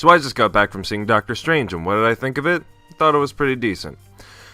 So I just got back from seeing Doctor Strange, and what did I think of it? I thought it was pretty decent.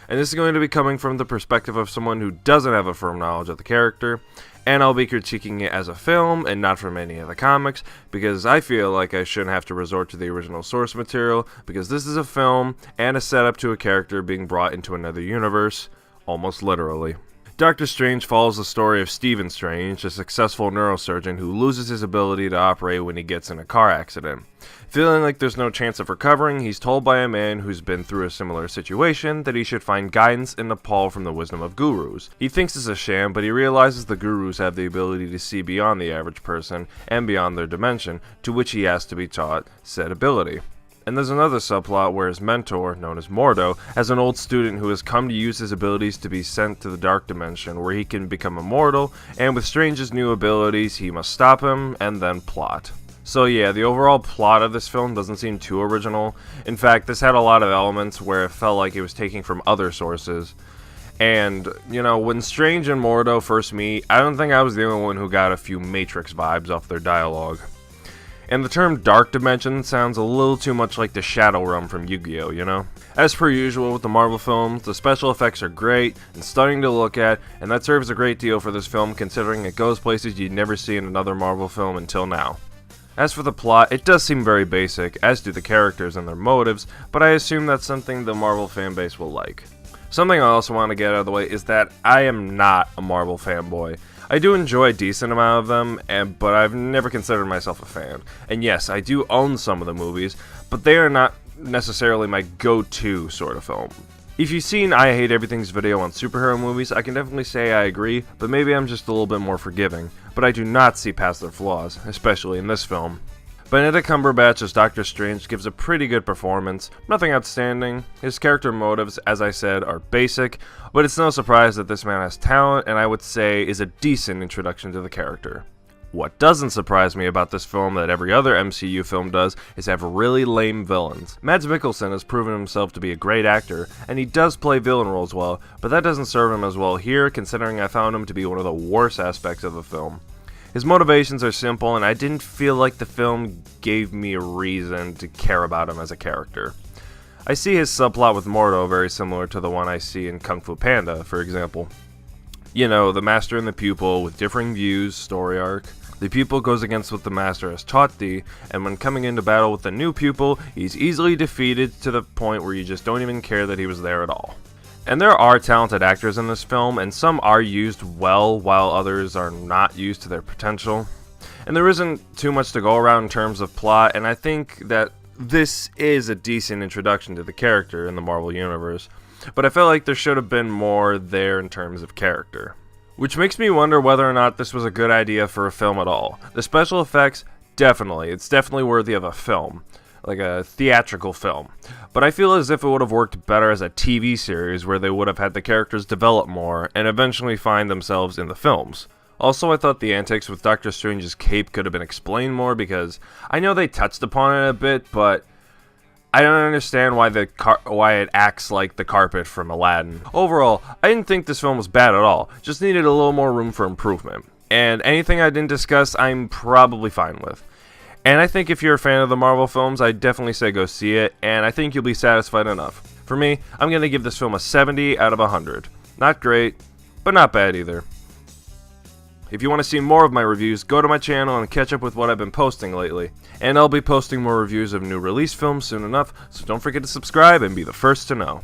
And this is going to be coming from the perspective of someone who doesn't have a firm knowledge of the character, and I'll be critiquing it as a film and not from any of the comics, because I feel like I shouldn't have to resort to the original source material, because this is a film and a setup to a character being brought into another universe, almost literally. Doctor Strange follows the story of Stephen Strange, a successful neurosurgeon who loses his ability to operate when he gets in a car accident. Feeling like there's no chance of recovering, he's told by a man who's been through a similar situation that he should find guidance in Nepal from the wisdom of gurus. He thinks it's a sham, but he realizes the gurus have the ability to see beyond the average person and beyond their dimension, to which he has to be taught said ability. And there's another subplot where his mentor, known as Mordo, has an old student who has come to use his abilities to be sent to the dark dimension where he can become immortal, and with Strange's new abilities he must stop him and then plot. So yeah, the overall plot of this film doesn't seem too original. In fact, this had a lot of elements where it felt like it was taking from other sources. And, you know, when Strange and Mordo first meet, I don't think I was the only one who got a few Matrix vibes off their dialogue. And the term Dark Dimension sounds a little too much like the Shadow Realm from Yu-Gi-Oh, you know? As per usual with the Marvel films, the special effects are great and stunning to look at, and that serves a great deal for this film considering it goes places you'd never see in another Marvel film until now. As for the plot, it does seem very basic, as do the characters and their motives, but I assume that's something the Marvel fanbase will like. Something I also want to get out of the way is that I am not a Marvel fanboy. I do enjoy a decent amount of them, but I've never considered myself a fan. And yes, I do own some of the movies, but they are not necessarily my go-to sort of film. If you've seen I Hate Everything's video on superhero movies, I can definitely say I agree, but maybe I'm just a little bit more forgiving. But I do not see past their flaws, especially in this film. Benedict Cumberbatch as Doctor Strange gives a pretty good performance, nothing outstanding. His character motives, as I said, are basic, but it's no surprise that this man has talent, and I would say is a decent introduction to the character. What doesn't surprise me about this film that every other MCU film does is have really lame villains. Mads Mikkelsen has proven himself to be a great actor, and he does play villain roles well, but that doesn't serve him as well here considering I found him to be one of the worst aspects of the film. His motivations are simple, and I didn't feel like the film gave me a reason to care about him as a character. I see his subplot with Mordo very similar to the one I see in Kung Fu Panda, for example. You know, the master and the pupil with differing views, story arc. The pupil goes against what the master has taught thee, and when coming into battle with the new pupil, he's easily defeated to the point where you just don't even care that he was there at all. And there are talented actors in this film, and some are used well while others are not used to their potential. And there isn't too much to go around in terms of plot, and I think that this is a decent introduction to the character in the Marvel Universe, but I felt like there should have been more there in terms of character. Which makes me wonder whether or not this was a good idea for a film at all. The special effects, definitely. It's definitely worthy of a film. Like a theatrical film. But I feel as if it would have worked better as a TV series where they would have had the characters develop more and eventually find themselves in the films. Also, I thought the antics with Doctor Strange's cape could have been explained more because I know they touched upon it a bit, but I don't understand why it acts like the carpet from Aladdin. Overall, I didn't think this film was bad at all, just needed a little more room for improvement. And anything I didn't discuss, I'm probably fine with. And I think if you're a fan of the Marvel films, I'd definitely say go see it, and I think you'll be satisfied enough. For me, I'm going to give this film a 70 out of 100. Not great, but not bad either. If you want to see more of my reviews, go to my channel and catch up with what I've been posting lately. And I'll be posting more reviews of new release films soon enough, so don't forget to subscribe and be the first to know.